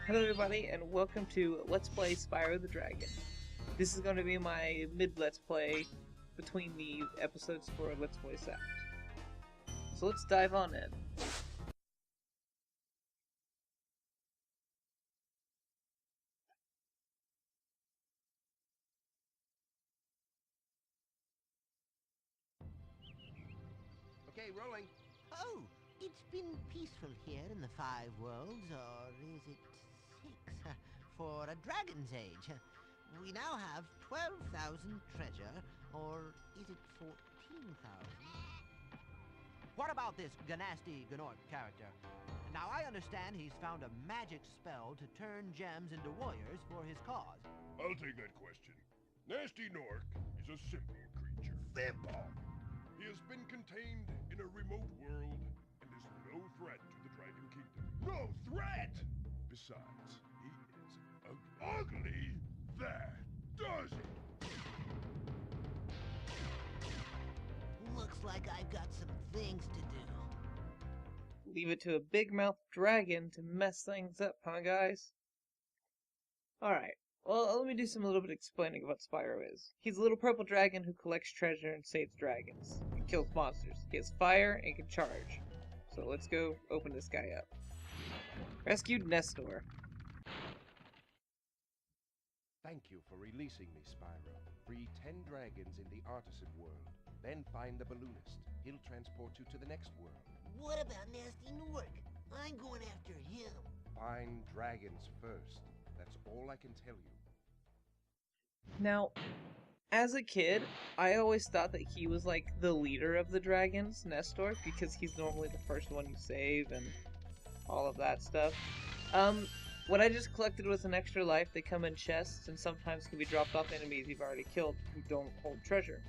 Hello everybody, and welcome to Let's Play Spyro the Dragon. This is going to be my mid-Let's Play between the episodes for Let's Play Saft. So let's dive on in. Okay, rolling. Oh, it's been peaceful here in the Five Worlds, or is it six? For a dragon's age. We now have 12,000 treasure, or is it 14,000? What about this Ganasty Gnorc character? Now, I understand he's found a magic spell to turn gems into warriors for his cause. I'll take that question. Nasty Nork is a simple creature. Simple? He has been contained in a remote world and is no threat to the Dragon Kingdom. No threat! Besides, he is ugly. That does it! Looks like I've got some things to do. Leave it to a big-mouthed dragon to mess things up, huh guys? Alright, well let me do a little bit of explaining of what Spyro is. He's a little purple dragon who collects treasure and saves dragons. He kills monsters. He has fire and can charge. So let's go open this guy up. Rescued Nestor. Thank you for releasing me, Spyro. Free 10 dragons in the artisan world. Then find the balloonist. He'll transport you to the next world. What about Nasty Nork? I'm going after him. Find dragons first. That's all I can tell you. Now, as a kid, I always thought that he was like the leader of the dragons, Nestor, because he's normally the first one you save and all of that stuff. What I just collected was an extra life. They come in chests and sometimes can be dropped off enemies you've already killed who don't hold treasure.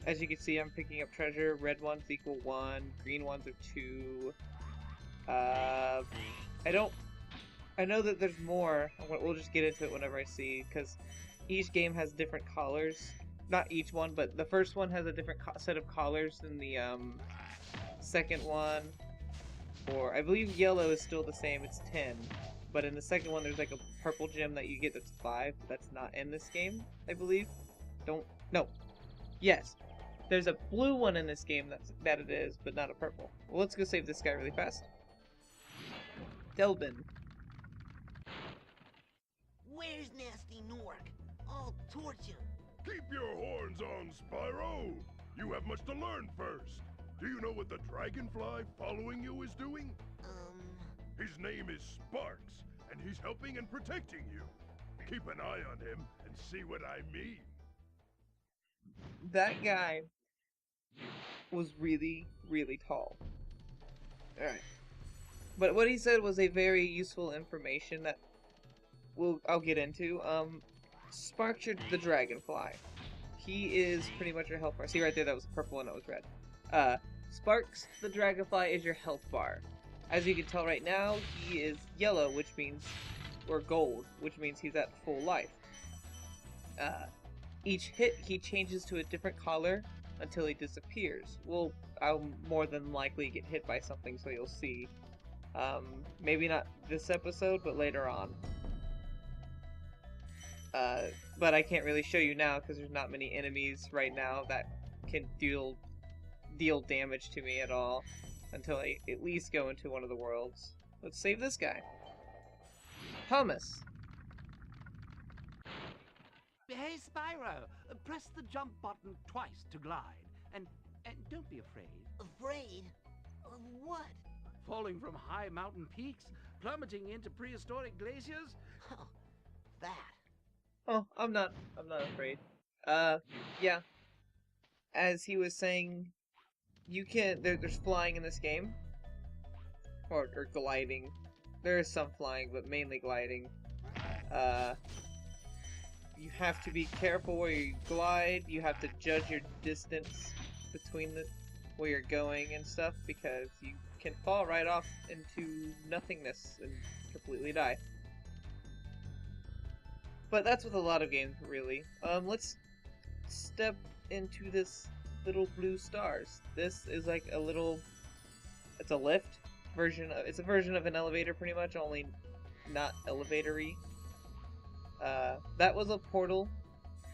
As you can see, I'm picking up treasure. Red ones equal 1, green ones are 2. I know that there's more. We'll just get into it whenever I see, because each game has different collars. Not each one, but the first one has a different set of collars than the second one. Or I believe yellow is still the same, it's 10. But in the second one, there's like a purple gem that you get that's 5. But that's not in this game, I believe. No. Yes. There's a blue one in this game that it is, but not a purple. Well, let's go save this guy really fast. Delbin. Where's Nasty Nork? I'll torch him. Keep your horns on, Spyro! You have much to learn first. Do you know what the dragonfly following you is doing? His name is Sparks, and he's helping and protecting you. Keep an eye on him and see what I mean. That guy was really, really tall. Alright. But what he said was a very useful information that I'll get into. Sparks the dragonfly. He is pretty much your health bar. See right there, that was purple and that was red. Sparks the dragonfly is your health bar. As you can tell right now, he is yellow, which means, or gold, which means he's at full life. Each hit, he changes to a different color until he disappears. Well, I'll more than likely get hit by something, so you'll see. Maybe not this episode, but later on. But I can't really show you now because there's not many enemies right now that can deal damage to me at all until I at least go into one of the worlds. Let's save this guy. Thomas. Hey, Spyro, press the jump button twice to glide, and don't be afraid. Afraid? Of what? Falling from high mountain peaks, plummeting into prehistoric glaciers? Oh, that. Oh, I'm not afraid. Yeah. As he was saying, you can, there's flying in this game. Or gliding. There is some flying, but mainly gliding. You have to be careful where you glide. You have to judge your distance between where you're going and stuff, because you can fall right off into nothingness and completely die. But that's with a lot of games, really. Let's step into this little blue stars. This is like a little... It's a lift. it's a version of an elevator pretty much, only not elevatory. That was a portal.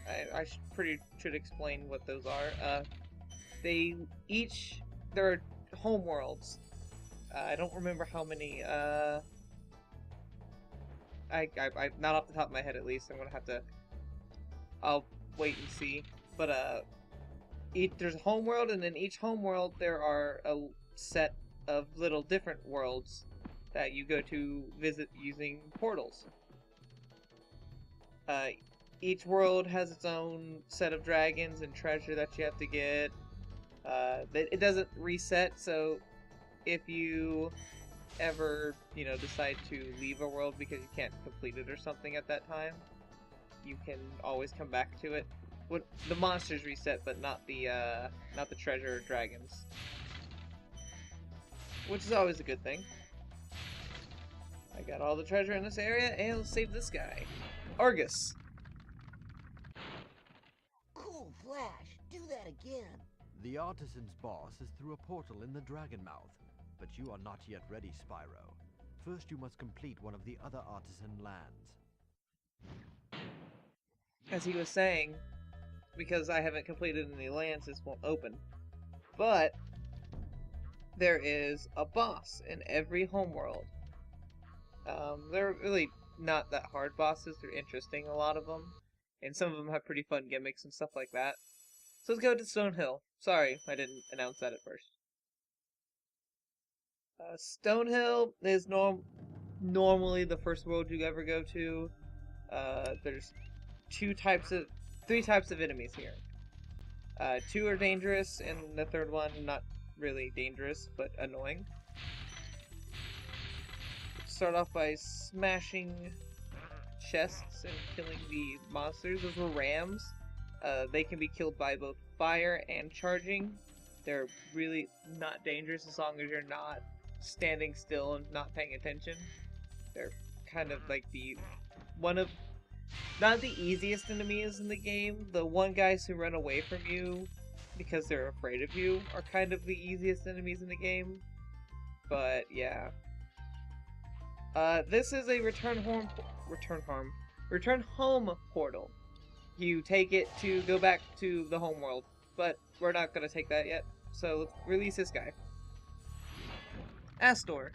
I should explain what those are. There are home worlds. I don't remember how many. I not off the top of my head at least. I'm gonna have to. I'll wait and see. But there's a home world, and in each home world there are a set of little different worlds that you go to visit using portals. Each world has its own set of dragons and treasure that you have to get. It doesn't reset, so if you ever, decide to leave a world because you can't complete it or something at that time, you can always come back to it. The monsters reset, but not the treasure or dragons, which is always a good thing. I got all the treasure in this area, and let's save this guy, Argus. Cool, Flash. Do that again. The artisan's boss is through a portal in the Dragon Mouth, but you are not yet ready, Spyro. First, you must complete one of the other artisan lands. As he was saying, because I haven't completed any lands, this won't open. But there is a boss in every homeworld. They're really not that hard bosses. They're interesting, a lot of them. And some of them have pretty fun gimmicks and stuff like that. So let's go to Stonehill. Sorry, I didn't announce that at first. Stonehill is normally the first world you ever go to. There's three types of enemies here. Two are dangerous, and the third one not really dangerous, but annoying. Start off by smashing chests and killing the monsters. Those were rams. They can be killed by both fire and charging. They're really not dangerous as long as you're not standing still and not paying attention. They're kind of like not the easiest enemies in the game. The one guys who run away from you because they're afraid of you are kind of the easiest enemies in the game. But yeah. This is a return home portal. You take it to go back to the home world, but we're not gonna take that yet. So let's release this guy. Astor.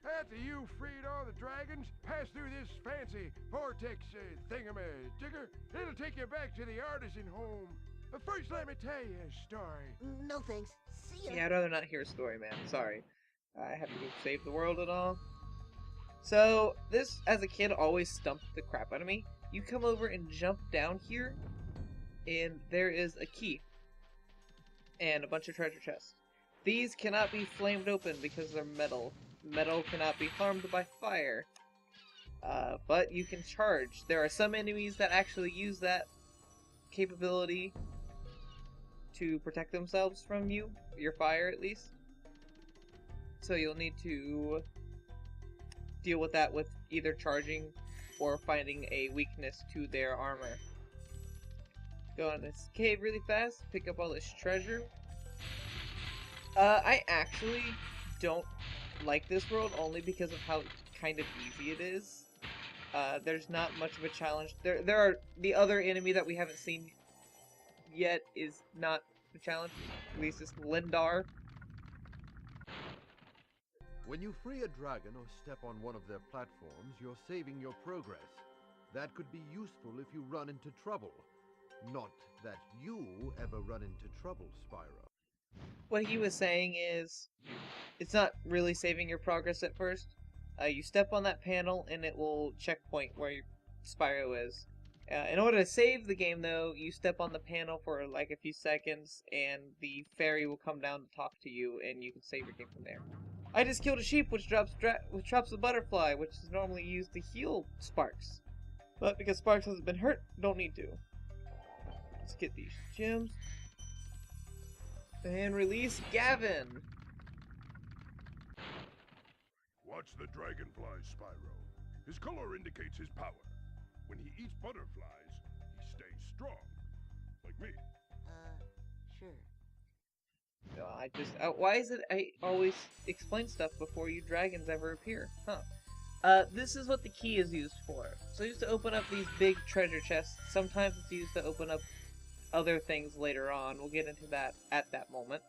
After you freed all the dragons, pass through this fancy vortex thingamajigger. It'll take you back to the artisan home. But first, let me tell you a story. No thanks. See ya. Yeah, I'd rather not hear a story, man. Sorry. I have to go save the world and all. So, this, as a kid, always stumped the crap out of me. You come over and jump down here, and there is a key. And a bunch of treasure chests. These cannot be flamed open because they're metal. Metal cannot be harmed by fire. But you can charge. There are some enemies that actually use that capability to protect themselves from your fire at least. So you'll need to deal with that with either charging or finding a weakness to their armor. Go in this cave really fast, pick up all this treasure. I actually don't like this world only because of how kind of easy it is. There's not much of a challenge. There are the other enemy that we haven't seen yet is not a challenge. At least it's Lindar. When you free a dragon or step on one of their platforms, you're saving your progress. That could be useful if you run into trouble. Not that you ever run into trouble, Spyro. What he was saying is, it's not really saving your progress at first. You step on that panel and it will checkpoint where your Spyro is. In order to save the game though, you step on the panel for like a few seconds and the fairy will come down to talk to you and you can save your game from there. I just killed a sheep which drops a butterfly, which is normally used to heal Sparks. But because Sparks hasn't been hurt, don't need to. Let's get these gems. And release Gavin! Watch the dragonfly, Spyro. His color indicates his power. When he eats butterflies, he stays strong. Like me. Sure. why is it I always explain stuff before you dragons ever appear? Huh. This is what the key is used for. So used to open up these big treasure chests. Sometimes it's used to open up other things later on. We'll get into that at that moment.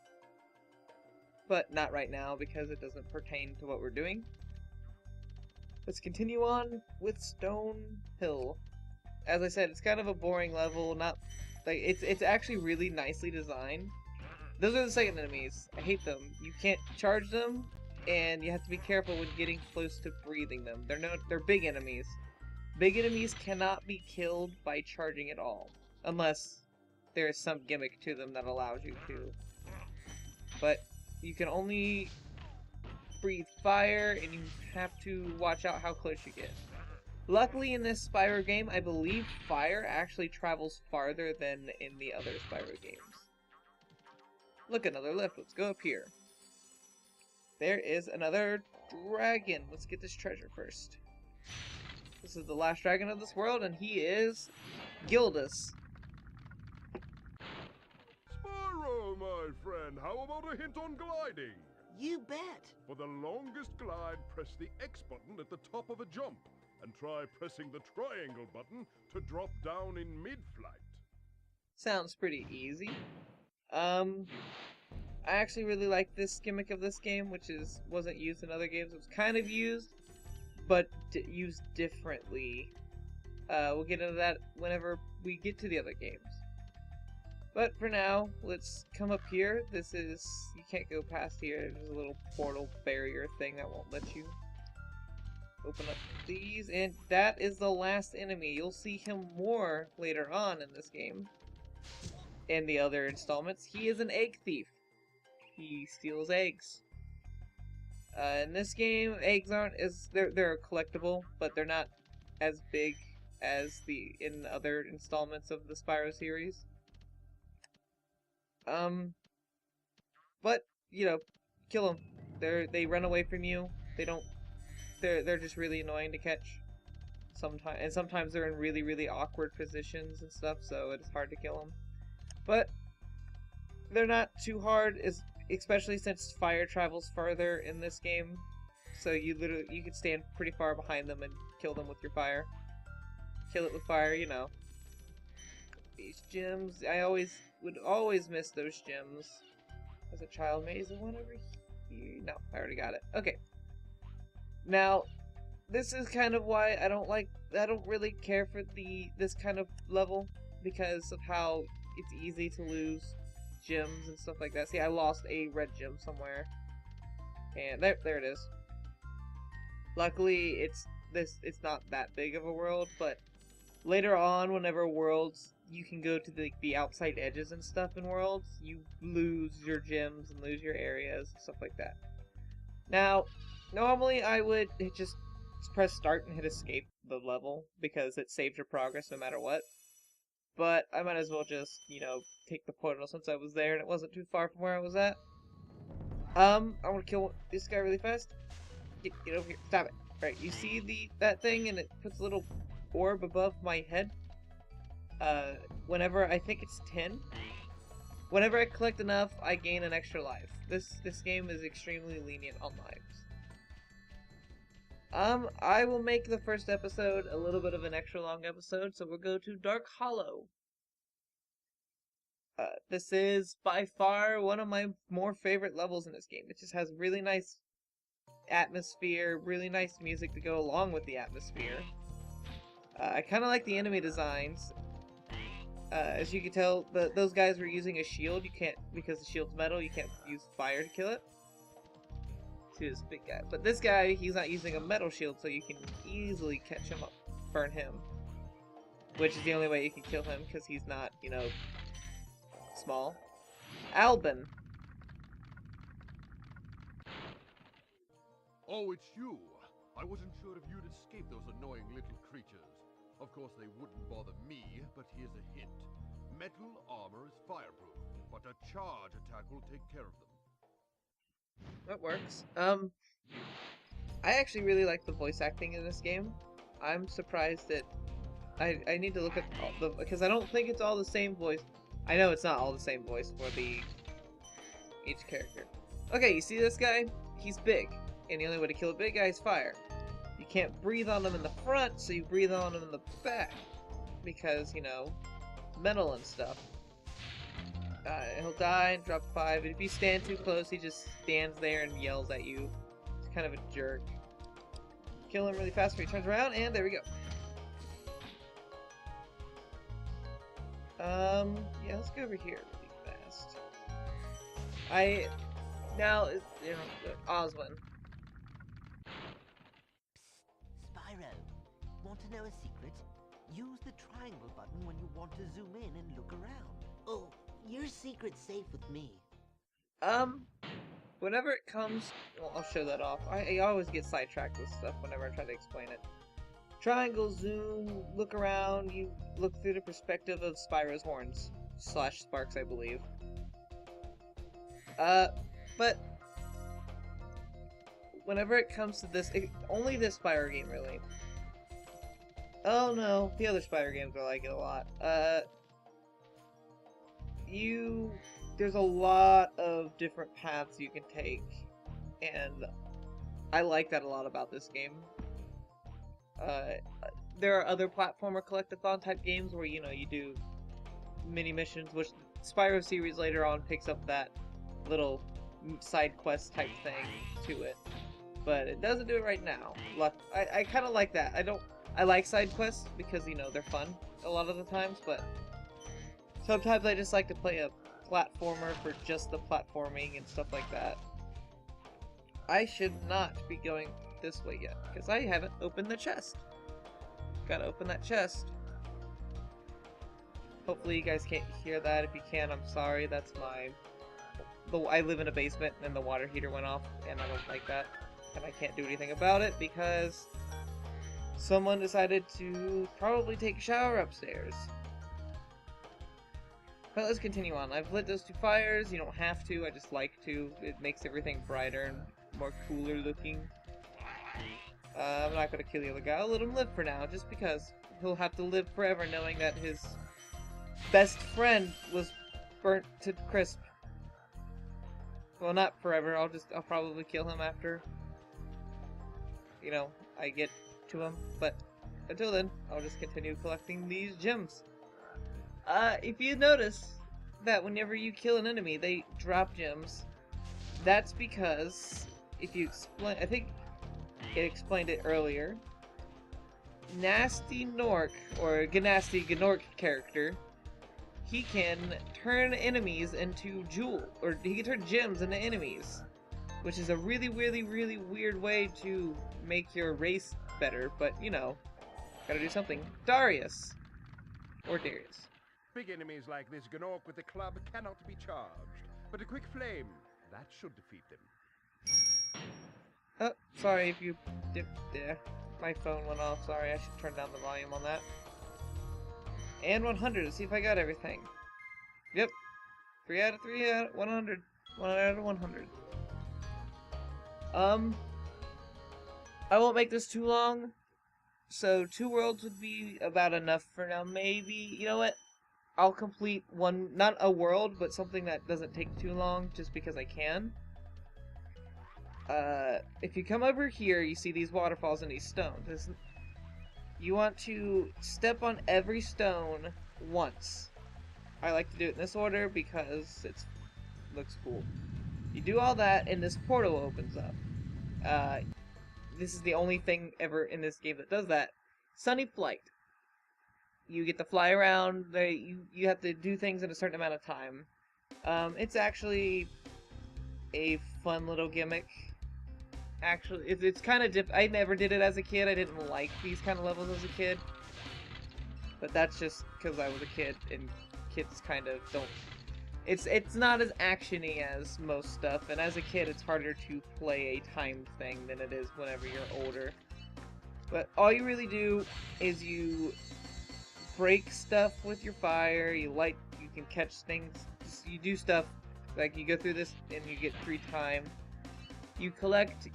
But not right now because it doesn't pertain to what we're doing. Let's continue on with Stone Hill. As I said, it's kind of a boring level, not like it's actually really nicely designed. Those are the second enemies. I hate them. You can't charge them, and you have to be careful when getting close to breathing them. They're big enemies. Big enemies cannot be killed by charging at all, unless there is some gimmick to them that allows you to. But you can only breathe fire, and you have to watch out how close you get. Luckily in this Spyro game, I believe fire actually travels farther than in the other Spyro games. Look, another lift. Let's go up here. There is another dragon. Let's get this treasure first. This is the last dragon of this world, and he is Gildas. Spyro, my friend, how about a hint on gliding? You bet. For the longest glide, press the X button at the top of a jump, and try pressing the triangle button to drop down in mid-flight. Sounds pretty easy. I actually really like this gimmick of this game, which wasn't used in other games. It was kind of used, but used differently. We'll get into that whenever we get to the other games. But for now, let's come up here. You can't go past here. There's a little portal barrier thing that won't let you open up these, and that is the last enemy. You'll see him more later on in this game. In the other installments, he is an egg thief. He steals eggs. In this game, eggs they're collectible, but they're not as big as in other installments of the Spyro series. But you know, kill them. They run away from you. They're just really annoying to catch. Sometimes they're in really, really awkward positions and stuff, so it's hard to kill them. But they're not too hard, especially since fire travels further in this game. So you can stand pretty far behind them and kill them with your fire. Kill it with fire, you know. These gems, I would always miss those gems as a child. Maybe is there one over here? No, I already got it. Okay. Now, this is kind of why I don't really care for this kind of level, because of how it's easy to lose gems and stuff like that. See, I lost a red gem somewhere, and there it is. Luckily, it's not that big of a world, but later on, whenever worlds you can go to the outside edges and stuff in worlds, you lose your gems and lose your areas and stuff like that. Now, normally I would just press start and hit escape the level because it saves your progress no matter what. But I might as well just, take the portal since I was there and it wasn't too far from where I was at. I'm gonna kill this guy really fast. Get over here. Stop it. Right, you see that thing and it puts a little orb above my head? Whenever, I think it's 10. Whenever I collect enough, I gain an extra life. This game is extremely lenient on lives. I will make the first episode a little bit of an extra long episode, so we'll go to Dark Hollow. This is by far one of my more favorite levels in this game. It just has really nice atmosphere, really nice music to go along with the atmosphere. I kind of like the enemy designs. As you can tell, those guys were using a shield. You can't, because the shield's metal, you can't use fire to kill it. See this big guy. But this guy, he's not using a metal shield, so you can easily catch him up, burn him. Which is the only way you can kill him, because he's not, small. Albin. Oh, it's you. I wasn't sure if you'd escape those annoying little creatures. Of course, they wouldn't bother me, but here's a hint. Metal armor is fireproof, but a charge attack will take care of them. That works. I actually really like the voice acting in this game. I'm surprised that I need to look at because I don't think it's all the same voice. I know it's not all the same voice for the each character. Okay, you see this guy? He's big, and the only way to kill a big guy is fire. You can't breathe on him in the front, so you breathe on him in the back. Because, you know, metal and stuff. He'll die and drop 5, and if you stand too close, he just stands there and yells at you. He's kind of a jerk. Kill him really fast when he turns around, and there we go. Yeah, let's go over here really fast. Now, you know, Oswin. Psst, Spyro. Want to know a secret? Use the triangle button when you want to zoom in and look around. Oh, your secret's safe with me. Whenever it comes... Well, I'll show that off. I always get sidetracked with stuff whenever I try to explain it. Triangle, zoom, look around, you look through the perspective of Spyro's horns. / Sparks, I believe. But... Whenever it comes to this... only this Spyro game, really. Oh no, the other Spyro games I like it a lot. There's a lot of different paths you can take, and I like that a lot about this game. There are other platformer collectathon type games where, you know, you do mini missions, which Spyro series later on picks up that little side quest type thing to it, but it doesn't do it right now. I kind of like that. I like side quests because, you know, they're fun a lot of the times, but sometimes I just like to play a platformer for just the platforming and stuff like that. I should not be going this way yet, because I haven't opened the chest. Gotta open that chest. Hopefully you guys can't hear that. If you can, I'm sorry. That's I live in a basement and the water heater went off, and I don't like that. And I can't do anything about it because someone decided to probably take a shower upstairs. But let's continue on. I've lit those 2 fires. You don't have to. I just like to. It makes everything brighter and more cooler looking. I'm not going to kill the other guy. I'll let him live for now, just because he'll have to live forever knowing that his best friend was burnt to crisp. Well, not forever. I'll probably kill him after, you know, I get to him. But until then, I'll just continue collecting these gems. If you notice that whenever you kill an enemy, they drop gems, that's because, if you explain, I think it explained it earlier, Nasty Gnorc, or Ganasty Gnorc character, he can turn enemies into or he can turn gems into enemies, which is a really, really, really weird way to make your race better, but, you know, gotta do something. Darius. Or Darius. Big enemies like this Gnorc with the club cannot be charged, but a quick flame, that should defeat them. Oh, sorry if you dipped there. My phone went off, sorry, I should turn down the volume on that. And 100 to see if I got everything. Yep. 3 out of 3 out of 100. 1 out of 100. I won't make this too long. So 2 worlds would be about enough for now, maybe. You know what? I'll complete one, not a world, but something that doesn't take too long, just because I can. If you come over here, you see these waterfalls and these stones. You want to step on every stone once. I like to do it in this order because it looks cool. You do all that, and this portal opens up. This is the only thing ever in this game that does that. Sunny Flight. You get to fly around. You have to do things in a certain amount of time. It's actually a fun little gimmick. Actually, it's kind of I never did it as a kid. I didn't like these kind of levels as a kid. But that's just because I was a kid, and kids kind of don't... It's not as action-y as most stuff, and as a kid it's harder to play a timed thing than it is whenever you're older. But all you really do is you break stuff with your fire, you can catch things, you do stuff, like you go through this and you get free time. You collect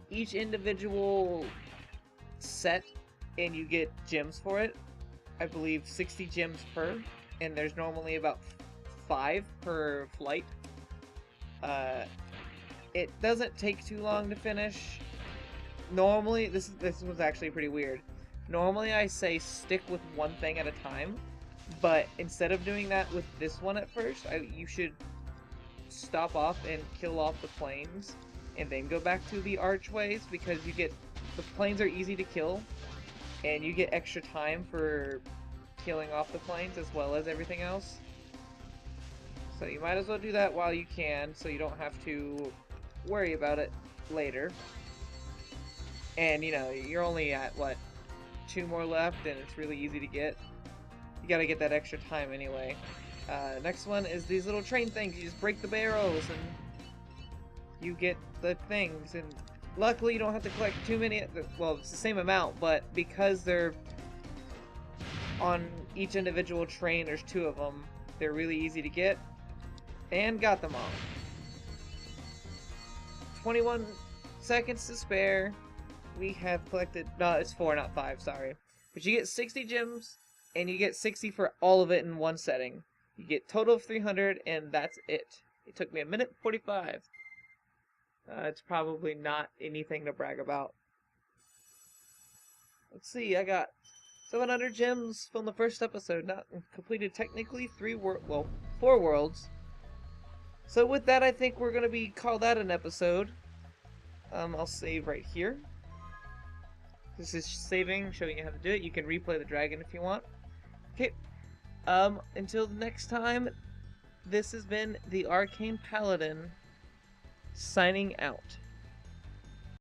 each individual set and you get gems for it. I believe 60 gems per, and there's normally about 5 per flight. It doesn't take too long to finish. Normally, this was actually pretty weird. Normally I say stick with one thing at a time, but instead of doing that with this one at first, you should stop off and kill off the planes, and then go back to the archways, because the planes are easy to kill, and you get extra time for killing off the planes as well as everything else. So you might as well do that while you can, so you don't have to worry about it later. And, you know, you're only at, what, 2 more left, and it's really easy to get. You gotta get that extra time anyway. Next one is these little train things. You just break the barrels, and you get the things. And luckily, you don't have to collect too many. Well, it's the same amount, but because they're on each individual train, there's 2 of them. They're really easy to get. And got them all. 21 seconds to spare. We have collected... No, it's 4, not 5, sorry. But you get 60 gems, and you get 60 for all of it in one setting. You get total of 300, and that's it. It took me 1:45. It's probably not anything to brag about. Let's see, I got 700 gems from the first episode. Not completed technically 4 worlds. So with that, I think we're going to call that an episode. I'll save right here. This is saving, showing you how to do it. You can replay the dragon if you want. Okay. Until next time, this has been the Arcane Paladin signing out.